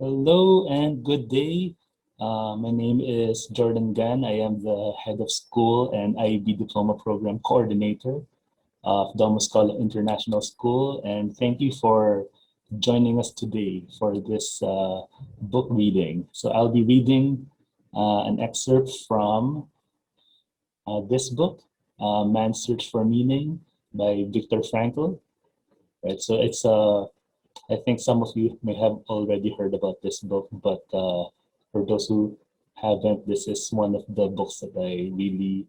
Hello and good day. My name is Jourdan Gan. I am the head of school and IB Diploma Program Coordinator of Domus Escola International School. And thank you for joining us today for this book reading. So I'll be reading an excerpt from this book, Man's Search for Meaning by Viktor Frankl. Right, so I think some of you may have already heard about this book, but for those who haven't, this is one of the books that I really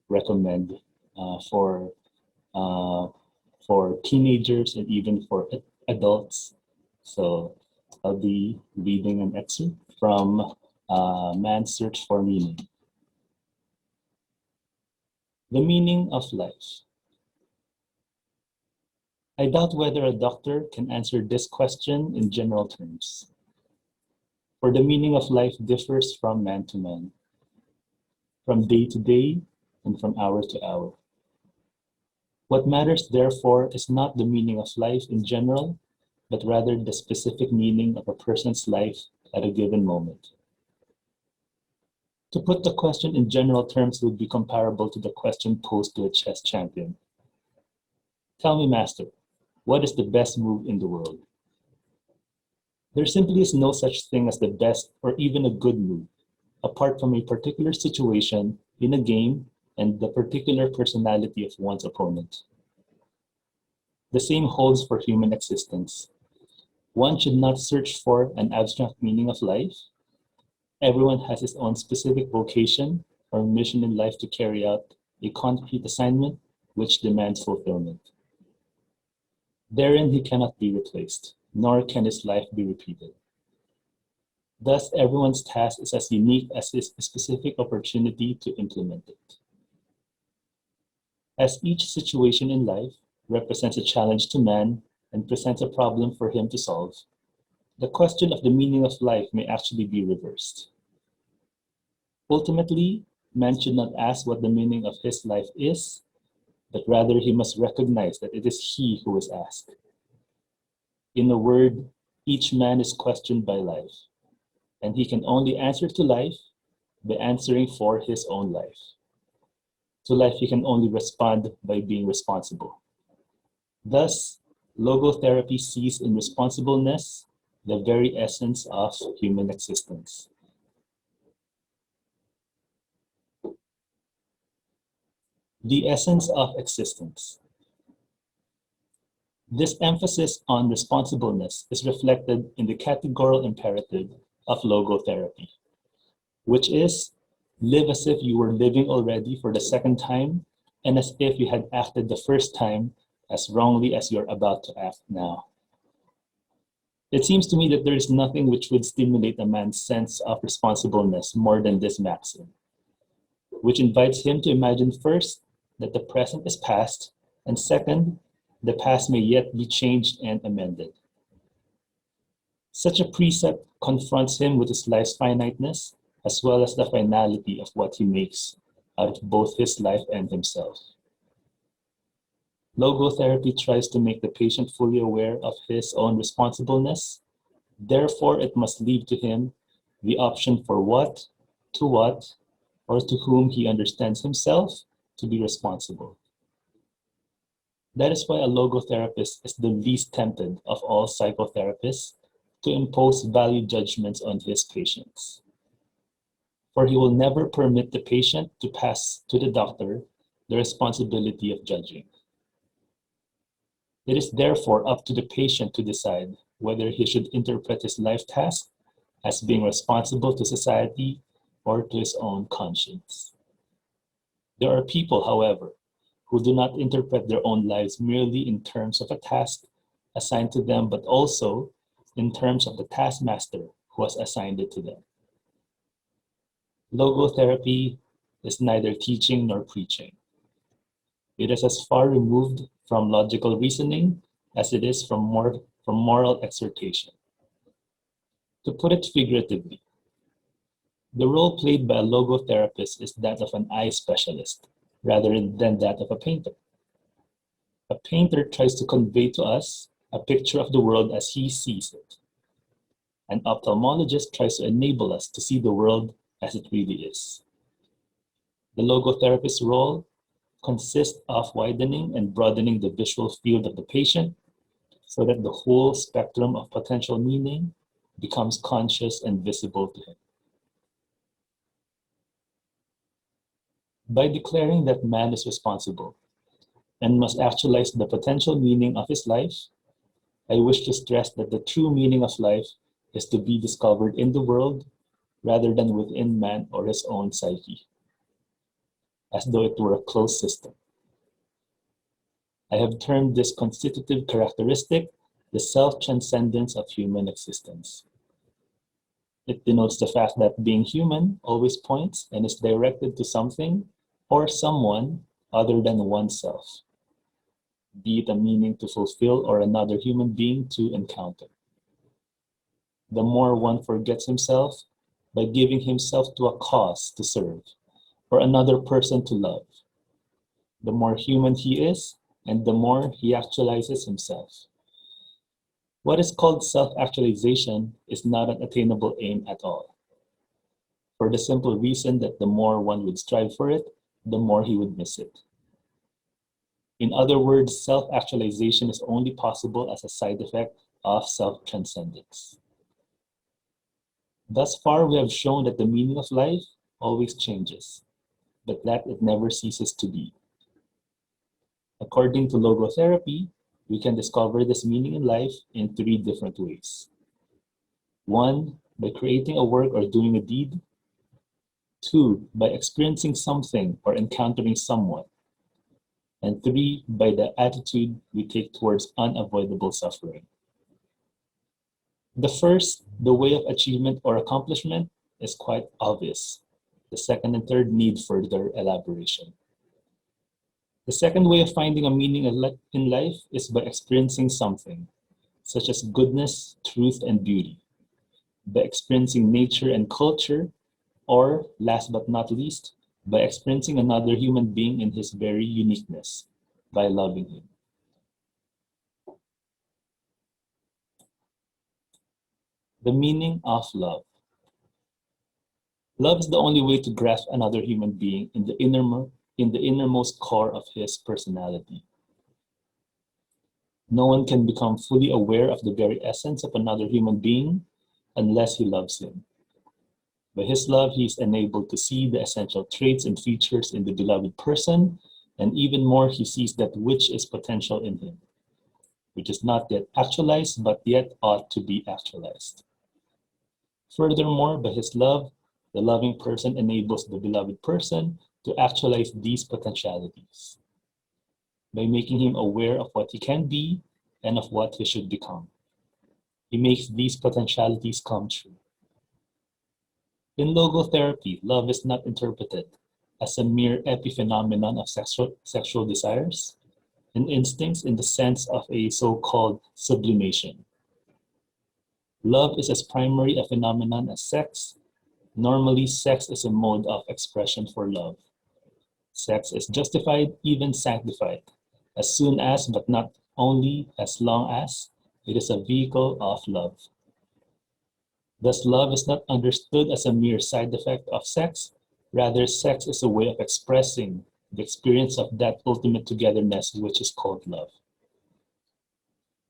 recommend uh, for uh, for teenagers and even for adults. So I'll be reading an excerpt from Man's Search for Meaning. The meaning of life. I doubt whether a doctor can answer this question in general terms, for the meaning of life differs from man to man, from day to day, and from hour to hour. What matters, therefore, is not the meaning of life in general, but rather the specific meaning of a person's life at a given moment. To put the question in general terms would be comparable to the question posed to a chess champion. Tell me, master, what is the best move in the world? There simply is no such thing as the best or even a good move, apart from a particular situation in a game and the particular personality of one's opponent. The same holds for human existence. One should not search for an abstract meaning of life. Everyone has his own specific vocation or mission in life to carry out a concrete assignment which demands fulfillment. Therein he cannot be replaced, nor can his life be repeated. Thus, everyone's task is as unique as his specific opportunity to implement it. As each situation in life represents a challenge to man and presents a problem for him to solve, the question of the meaning of life may actually be reversed. Ultimately, man should not ask what the meaning of his life is, but rather he must recognize that it is he who is asked. In a word, each man is questioned by life, and he can only answer to life by answering for his own life. To life, he can only respond by being responsible. Thus, logotherapy sees in responsibleness the very essence of human existence. The essence of existence. This emphasis on responsibleness is reflected in the categorical imperative of logotherapy, which is live as if you were living already for the second time and as if you had acted the first time as wrongly as you're about to act now. It seems to me that there is nothing which would stimulate a man's sense of responsibleness more than this maxim, which invites him to imagine first that the present is past, and second, the past may yet be changed and amended. Such a precept confronts him with his life's finiteness, as well as the finality of what he makes out of both his life and himself. Logotherapy tries to make the patient fully aware of his own responsibleness. Therefore, it must leave to him the option for what, or to whom he understands himself to be responsible. That is why a logotherapist is the least tempted of all psychotherapists to impose value judgments on his patients. For he will never permit the patient to pass to the doctor the responsibility of judging. It is therefore up to the patient to decide whether he should interpret his life task as being responsible to society or to his own conscience. There are people, however, who do not interpret their own lives merely in terms of a task assigned to them, but also in terms of the taskmaster who has assigned it to them. Logotherapy is neither teaching nor preaching. It is as far removed from logical reasoning as it is from moral exhortation. To put it figuratively, the role played by a logotherapist is that of an eye specialist rather than that of a painter. A painter tries to convey to us a picture of the world as he sees it. An ophthalmologist tries to enable us to see the world as it really is. The logotherapist's role consists of widening and broadening the visual field of the patient so that the whole spectrum of potential meaning becomes conscious and visible to him. By declaring that man is responsible and must actualize the potential meaning of his life, I wish to stress that the true meaning of life is to be discovered in the world rather than within man or his own psyche, as though it were a closed system. I have termed this constitutive characteristic the self-transcendence of human existence. It denotes the fact that being human always points and is directed to something or someone other than oneself, be it a meaning to fulfill or another human being to encounter. The more one forgets himself by giving himself to a cause to serve or another person to love, the more human he is and the more he actualizes himself. What is called self-actualization is not an attainable aim at all, for the simple reason that the more one would strive for it, the more he would miss it. In other words, self-actualization is only possible as a side effect of self-transcendence. Thus far, we have shown that the meaning of life always changes, but that it never ceases to be. According to logotherapy, we can discover this meaning in life in 3 different ways. 1, by creating a work or doing a deed. 2, by experiencing something or encountering someone. And 3, by the attitude we take towards unavoidable suffering. The first, the way of achievement or accomplishment, is quite obvious. The second and third need further elaboration. The second way of finding a meaning in life is by experiencing something, such as goodness, truth, and beauty, by experiencing nature and culture, or, last but not least, by experiencing another human being in his very uniqueness, by loving him. The meaning of love. Love is the only way to grasp another human being in the innermost core of his personality. No one can become fully aware of the very essence of another human being unless he loves him. By his love, he is enabled to see the essential traits and features in the beloved person, and even more, he sees that which is potential in him, which is not yet actualized, but yet ought to be actualized. Furthermore, by his love, the loving person enables the beloved person to actualize these potentialities by making him aware of what he can be and of what he should become. He makes these potentialities come true. In logotherapy, love is not interpreted as a mere epiphenomenon of sexual desires and instincts in the sense of a so-called sublimation. Love is as primary a phenomenon as sex. Normally, sex is a mode of expression for love. Sex is justified, even sanctified, as soon as, but not only as long as, it is a vehicle of love. Thus, love is not understood as a mere side effect of sex. Rather, sex is a way of expressing the experience of that ultimate togetherness which is called love.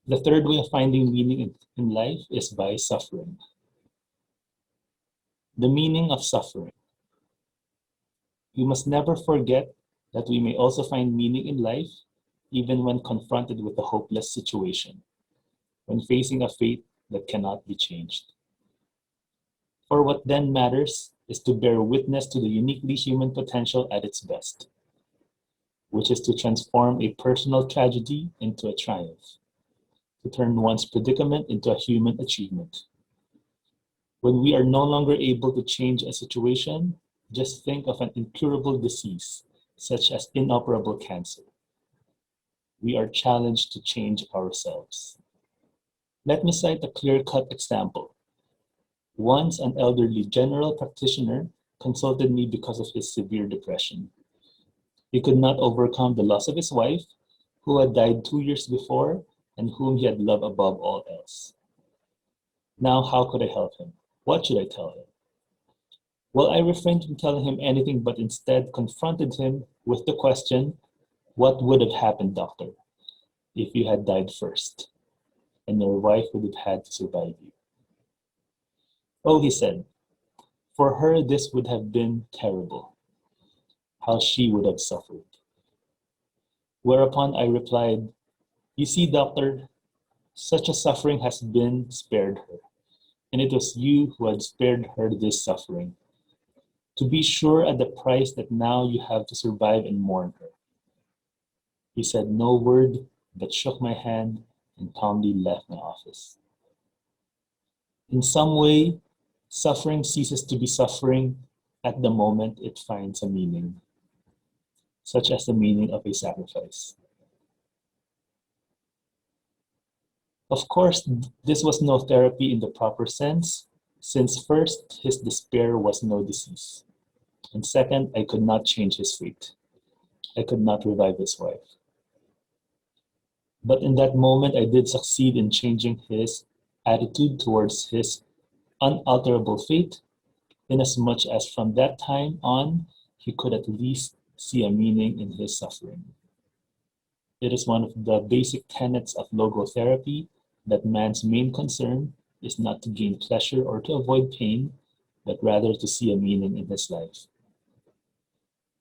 The third way of finding meaning in life is by suffering. The meaning of suffering. We must never forget that we may also find meaning in life even when confronted with a hopeless situation, when facing a fate that cannot be changed. For what then matters is to bear witness to the uniquely human potential at its best, which is to transform a personal tragedy into a triumph, to turn one's predicament into a human achievement. When we are no longer able to change a situation, just think of an incurable disease, such as inoperable cancer. We are challenged to change ourselves. Let me cite a clear-cut example. Once an elderly general practitioner consulted me because of his severe depression. He could not overcome the loss of his wife, who had died 2 years before and whom he had loved above all else. Now, how could I help him? What should I tell him? Well, I refrained from telling him anything, but instead confronted him with the question, what would have happened, doctor, if you had died first and your wife would have had to survive you? Oh, he said, for her this would have been terrible, how she would have suffered. Whereupon I replied, you see, doctor, such a suffering has been spared her, and it was you who had spared her this suffering, to be sure at the price that now you have to survive and mourn her. He said no word, but shook my hand and calmly left my office. In some way, suffering ceases to be suffering at the moment it finds a meaning, such as the meaning of a sacrifice. Of course, this was no therapy in the proper sense, since first, his despair was no disease, and second, I could not change his fate. I could not revive his wife. But in that moment, I did succeed in changing his attitude towards his unalterable fate, inasmuch as from that time on, he could at least see a meaning in his suffering. It is one of the basic tenets of logotherapy that man's main concern is not to gain pleasure or to avoid pain, but rather to see a meaning in his life.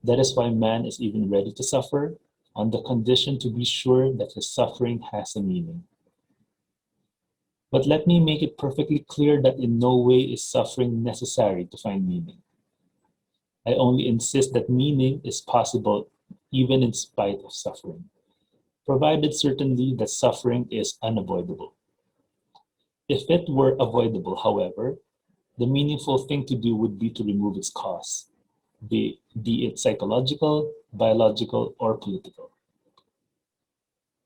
That is why man is even ready to suffer, on the condition to be sure that his suffering has a meaning. But let me make it perfectly clear that in no way is suffering necessary to find meaning. I only insist that meaning is possible even in spite of suffering, provided certainly that suffering is unavoidable. If it were avoidable, however, the meaningful thing to do would be to remove its cause, be it psychological, biological, or political.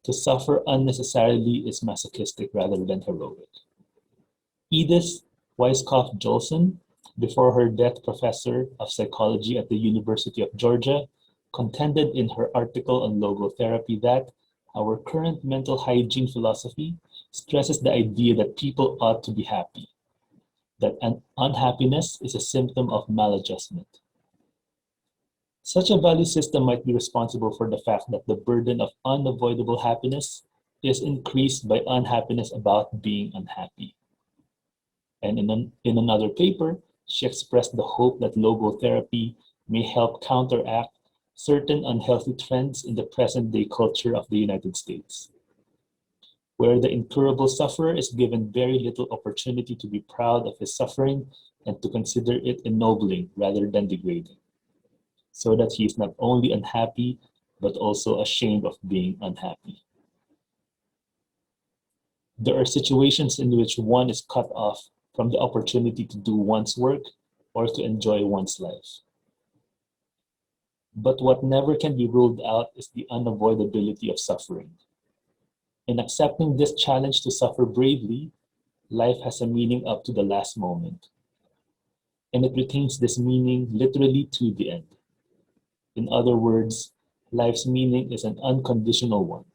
To suffer unnecessarily is masochistic rather than heroic. Edith Weisskopf Jolson, before her death professor of psychology at the University of Georgia, contended in her article on logotherapy that our current mental hygiene philosophy stresses the idea that people ought to be happy, that unhappiness is a symptom of maladjustment. Such a value system might be responsible for the fact that the burden of unavoidable happiness is increased by unhappiness about being unhappy. And in another paper, she expressed the hope that logotherapy may help counteract certain unhealthy trends in the present day culture of the United States, where the incurable sufferer is given very little opportunity to be proud of his suffering and to consider it ennobling rather than degrading, so that he is not only unhappy, but also ashamed of being unhappy. There are situations in which one is cut off from the opportunity to do one's work or to enjoy one's life. But what never can be ruled out is the unavoidability of suffering. In accepting this challenge to suffer bravely, life has a meaning up to the last moment. And it retains this meaning literally to the end. In other words, life's meaning is an unconditional one,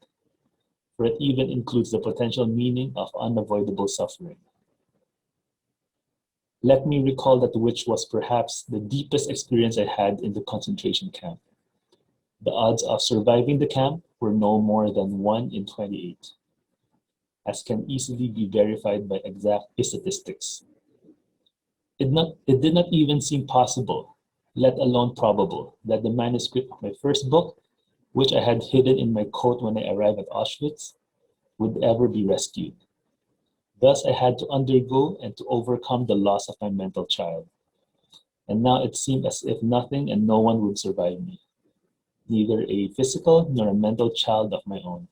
for it even includes the potential meaning of unavoidable suffering. Let me recall that which was perhaps the deepest experience I had in the concentration camp. The odds of surviving the camp were no more than 1 in 28, as can easily be verified by exact statistics. It did not even seem possible, let alone probable, that the manuscript of my first book, which I had hidden in my coat when I arrived at Auschwitz, would ever be rescued. Thus, I had to undergo and to overcome the loss of my mental child. And now it seemed as if nothing and no one would survive me, neither a physical nor a mental child of my own.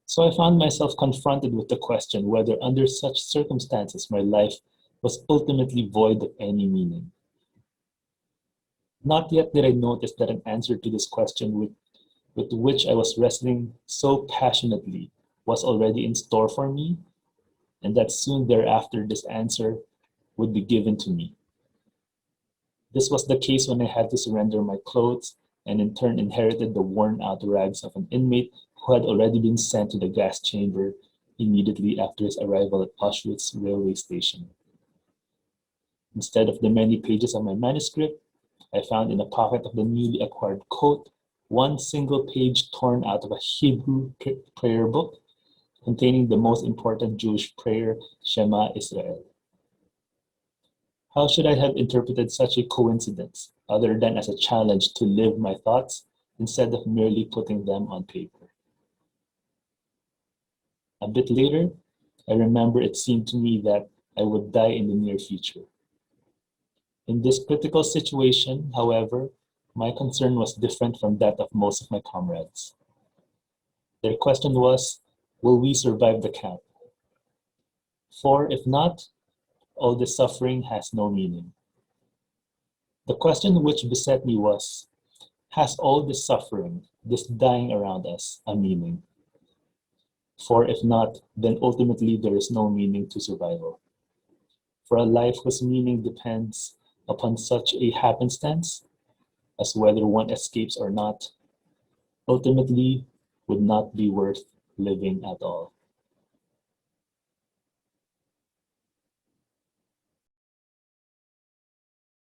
So I found myself confronted with the question whether under such circumstances my life was ultimately void of any meaning. Not yet did I notice that an answer to this question with which I was wrestling so passionately was already in store for me, and that soon thereafter this answer would be given to me. This was the case when I had to surrender my clothes and in turn inherited the worn out rags of an inmate who had already been sent to the gas chamber immediately after his arrival at Auschwitz railway station. Instead of the many pages of my manuscript, I found in a pocket of the newly acquired coat one single page torn out of a Hebrew prayer book containing the most important Jewish prayer, Shema Israel. How should I have interpreted such a coincidence other than as a challenge to live my thoughts instead of merely putting them on paper? A bit later, I remember it seemed to me that I would die in the near future. In this critical situation, however, my concern was different from that of most of my comrades. Their question was, will we survive the camp? For if not, all this suffering has no meaning. The question which beset me was, has all this suffering, this dying around us, a meaning? For if not, then ultimately there is no meaning to survival. For a life whose meaning depends upon such a happenstance as whether one escapes or not, ultimately would not be worth living at all.